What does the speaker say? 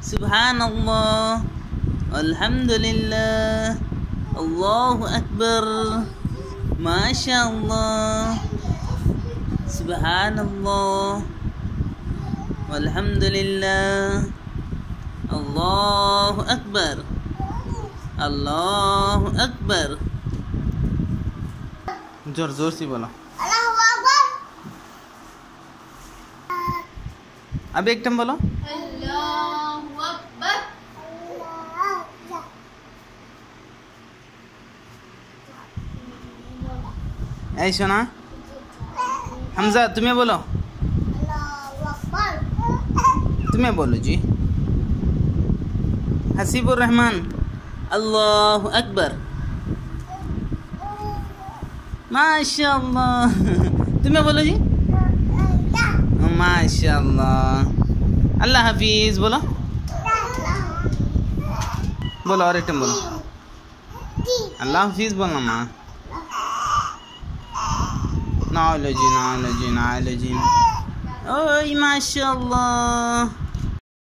सुबहानल्लाह, अल्हम्दुलिल्लाह, अल्लाहु अकबर, माशाअल्लाह, सुबहानल्लाह, अल्हम्दुलिल्लाह, अल्लाहु अकबर, अल्लाहु अकबर। जोर जोर से बोलो। अब एक टाइम बोलो। अल्लाहु अकबर। ऐ सुना हमजा, तुम्हें बोलो। तुम्हें बोलो जी। हसीबुर रहमान, अल्लाहु अकबर, माशाअल्लाह। तुम्हें बोलो जी, माशाअल्लाह। अल्लाह हाफिज बोलो। बोलो और एक टाइम बोलो। अल्लाह हाफिज बोलना माँ। नालजी नालजी नालजी। ओह माशाअल्लाह।